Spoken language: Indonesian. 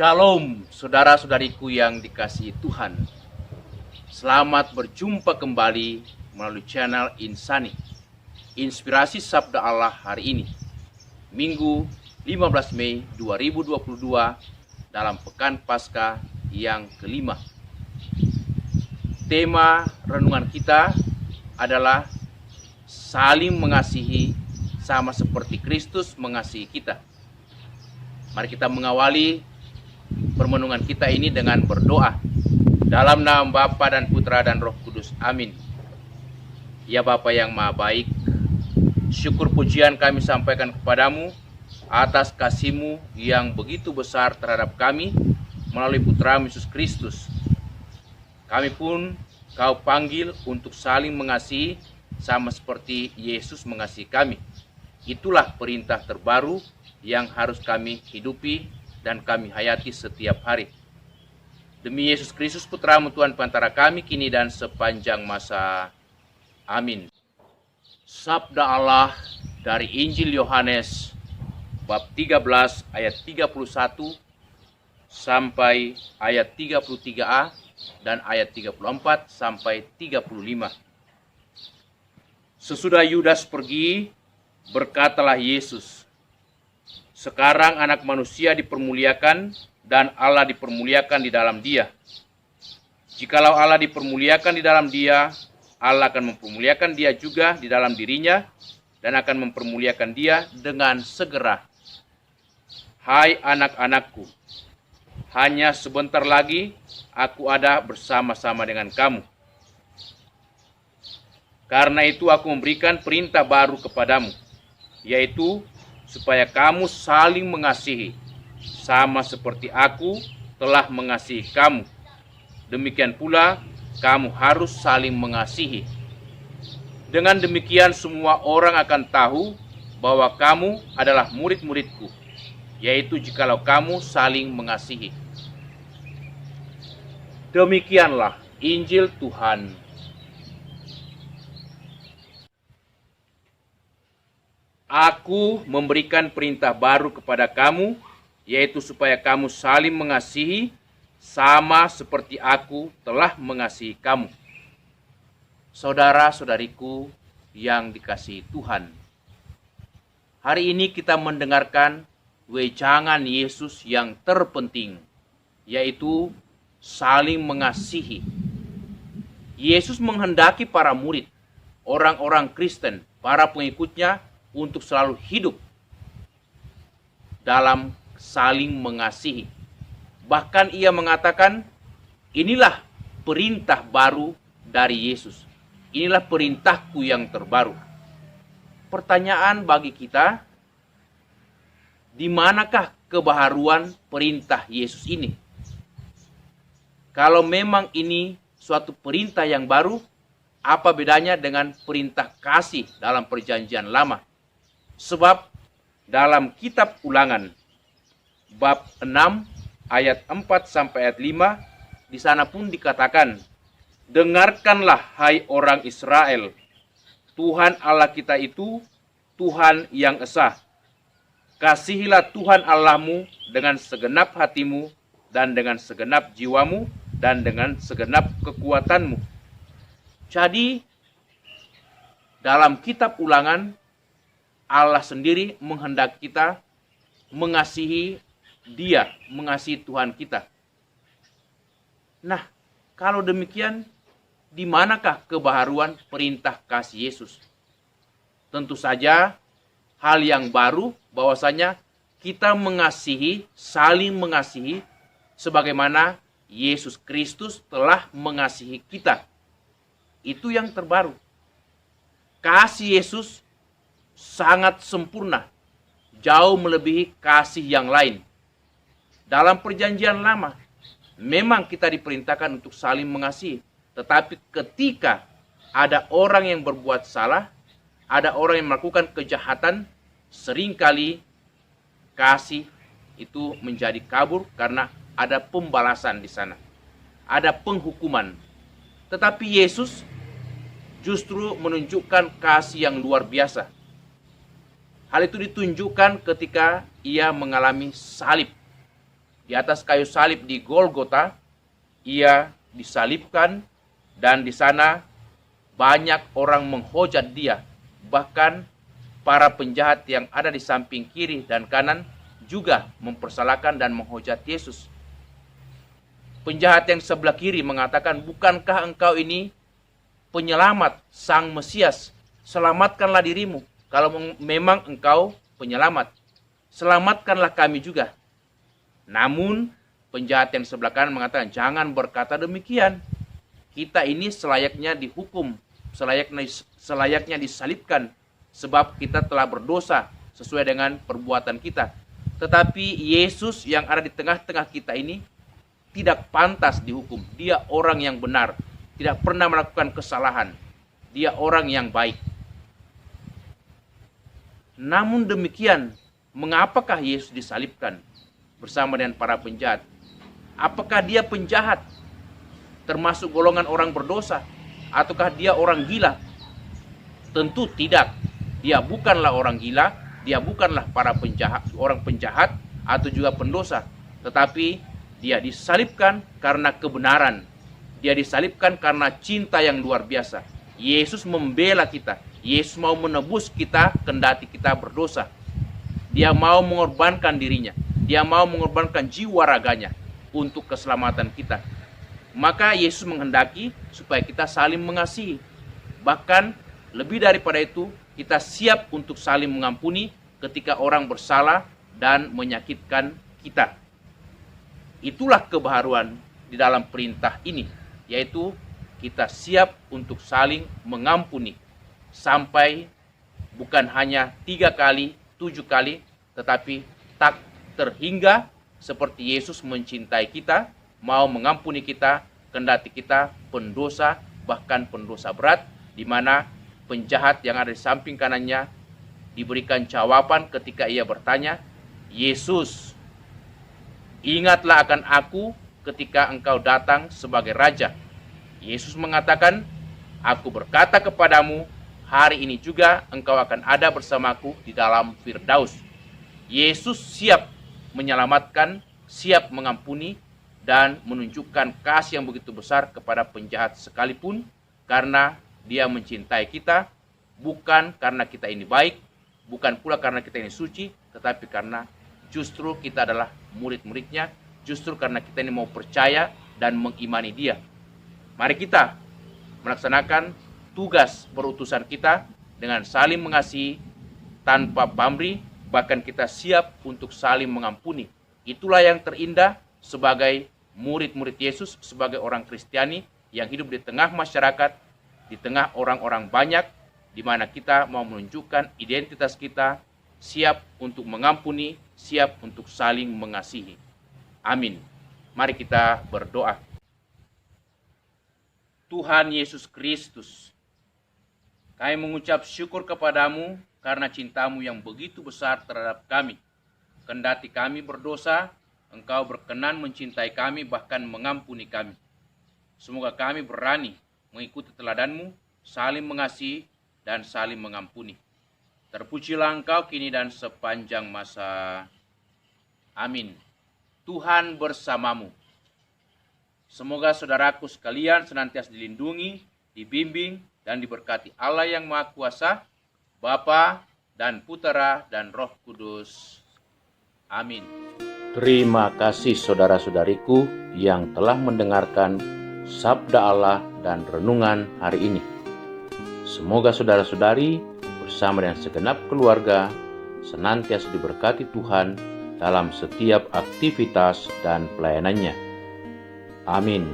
Shalom, saudara-saudariku yang dikasihi Tuhan. Selamat berjumpa kembali melalui channel Insani, Inspirasi Sabda Allah hari ini, Minggu 15 Mei 2022 dalam Pekan Paskah yang kelima. Tema renungan kita adalah saling mengasihi sama seperti Kristus mengasihi kita. Mari kita mengawali permenungan kita ini dengan berdoa. Dalam nama Bapa dan Putra dan Roh Kudus. Amin. Ya Bapa yang Maha Baik, syukur pujian kami sampaikan kepadamu atas kasih-Mu yang begitu besar terhadap kami melalui Putra Yesus Kristus. Kami pun Kau panggil untuk saling mengasihi sama seperti Yesus mengasihi kami. Itulah perintah terbaru yang harus kami hidupi dan kami hayati setiap hari. Demi Yesus Kristus Putra-Mu Tuhan Pantara kami kini dan sepanjang masa. Amin. Sabda Allah dari Injil Yohanes bab 13 ayat 31 sampai ayat 33a dan ayat 34 sampai 35. Sesudah Yudas pergi, berkatalah Yesus, "Sekarang anak manusia dipermuliakan dan Allah dipermuliakan di dalam dia. Jikalau Allah dipermuliakan di dalam dia, Allah akan mempermuliakan dia juga di dalam dirinya dan akan mempermuliakan dia dengan segera. Hai anak-anakku, hanya sebentar lagi aku ada bersama-sama dengan kamu. Karena itu aku memberikan perintah baru kepadamu, yaitu supaya kamu saling mengasihi, sama seperti aku telah mengasihi kamu. Demikian pula kamu harus saling mengasihi. Dengan demikian semua orang akan tahu bahwa kamu adalah murid-muridku, yaitu jikalau kamu saling mengasihi." Demikianlah Injil Tuhan. Aku memberikan perintah baru kepada kamu, yaitu supaya kamu saling mengasihi, sama seperti aku telah mengasihi kamu. Saudara-saudariku yang dikasihi Tuhan, hari ini kita mendengarkan wejangan Yesus yang terpenting, yaitu saling mengasihi. Yesus menghendaki para murid, orang-orang Kristen, para pengikutnya untuk selalu hidup dalam saling mengasihi. Bahkan ia mengatakan, inilah perintah baru dari Yesus. Inilah perintahku yang terbaru. Pertanyaan bagi kita, di manakah kebaharuan perintah Yesus ini? Kalau memang ini suatu perintah yang baru, apa bedanya dengan perintah kasih dalam perjanjian lama? Sebab dalam kitab Ulangan bab 6 ayat 4 sampai ayat 5, di sana pun dikatakan, "Dengarkanlah hai orang Israel, Tuhan Allah kita itu Tuhan yang esa. Kasihilah Tuhan Allahmu dengan segenap hatimu dan dengan segenap jiwamu dan dengan segenap kekuatanmu." Jadi dalam kitab Ulangan, Allah sendiri menghendaki kita mengasihi Dia, mengasihi Tuhan kita. Nah, kalau demikian, di manakah kebaharuan perintah kasih Yesus? Tentu saja hal yang baru bahwasanya kita mengasihi, saling mengasihi sebagaimana Yesus Kristus telah mengasihi kita. Itu yang terbaru. Kasih Yesus sangat sempurna, jauh melebihi kasih yang lain. Dalam perjanjian lama, memang kita diperintahkan untuk saling mengasihi. Tetapi ketika ada orang yang berbuat salah, ada orang yang melakukan kejahatan, seringkali kasih itu menjadi kabur karena ada pembalasan di sana. Ada penghukuman. Tetapi Yesus justru menunjukkan kasih yang luar biasa. Hal itu ditunjukkan ketika ia mengalami salib. di atas kayu salib di Golgota, ia disalibkan dan di sana banyak orang menghujat dia. Bahkan para penjahat yang ada di samping kiri dan kanan juga mempersalahkan dan menghujat Yesus. Penjahat yang sebelah kiri mengatakan, "Bukankah engkau ini penyelamat, sang Mesias? Selamatkanlah dirimu. Kalau memang engkau penyelamat, selamatkanlah kami juga." Namun penjahat yang sebelah kanan mengatakan, "Jangan berkata demikian. Kita ini selayaknya dihukum, selayaknya disalibkan, sebab kita telah berdosa sesuai dengan perbuatan kita. Tetapi Yesus yang ada di tengah-tengah kita ini tidak pantas dihukum. Dia orang yang benar, tidak pernah melakukan kesalahan. Dia orang yang baik." Namun demikian, mengapakah Yesus disalibkan bersama dengan para penjahat? Apakah dia penjahat, termasuk golongan orang berdosa? Ataukah dia orang gila? Tentu tidak. Dia bukanlah orang gila, dia bukanlah orang penjahat atau juga pendosa. Tetapi dia disalibkan karena kebenaran. Dia disalibkan karena cinta yang luar biasa. Yesus membela kita. Yesus mau menebus kita kendati kita berdosa. Dia mau mengorbankan dirinya. Dia mau mengorbankan jiwa raganya untuk keselamatan kita. Maka Yesus menghendaki supaya kita saling mengasihi. Bahkan lebih daripada itu, kita siap untuk saling mengampuni ketika orang bersalah dan menyakitkan kita. Itulah kebaharuan di dalam perintah ini, yaitu kita siap untuk saling mengampuni. Sampai bukan hanya 3 kali, 7 kali, tetapi tak terhingga seperti Yesus mencintai kita, mau mengampuni kita, kendati kita pendosa, bahkan pendosa berat, di mana penjahat yang ada di samping kanannya diberikan jawaban ketika ia bertanya, "Yesus, ingatlah akan aku ketika engkau datang sebagai Raja." Yesus mengatakan, "Aku berkata kepadamu, hari ini juga engkau akan ada bersamaku di dalam Firdaus." Yesus siap menyelamatkan, siap mengampuni, dan menunjukkan kasih yang begitu besar kepada penjahat sekalipun, karena dia mencintai kita, bukan karena kita ini baik, bukan pula karena kita ini suci, tetapi karena justru kita adalah murid-muridnya, justru karena kita ini mau percaya dan mengimani dia. Mari kita melaksanakan tugas perutusan kita dengan saling mengasihi tanpa pamrih, bahkan kita siap untuk saling mengampuni. Itulah yang terindah sebagai murid-murid Yesus, sebagai orang Kristiani yang hidup di tengah masyarakat, di tengah orang-orang banyak, di mana kita mau menunjukkan identitas kita, siap untuk mengampuni, siap untuk saling mengasihi. Amin. Mari kita berdoa. Tuhan Yesus Kristus, kami mengucap syukur kepadamu karena cintamu yang begitu besar terhadap kami. Kendati kami berdosa, Engkau berkenan mencintai kami, bahkan mengampuni kami. Semoga kami berani mengikuti teladan-Mu, saling mengasihi dan saling mengampuni. Terpujilah Engkau kini dan sepanjang masa. Amin. Tuhan bersamamu. Semoga saudaraku sekalian senantiasa dilindungi, dibimbing, dan diberkati Allah yang Maha Kuasa, Bapa dan Putera dan Roh Kudus. Amin. Terima kasih saudara-saudariku yang telah mendengarkan Sabda Allah dan renungan hari ini. Semoga saudara-saudari bersama dengan segenap keluarga senantiasa diberkati Tuhan dalam setiap aktivitas dan pelayanannya. Amin.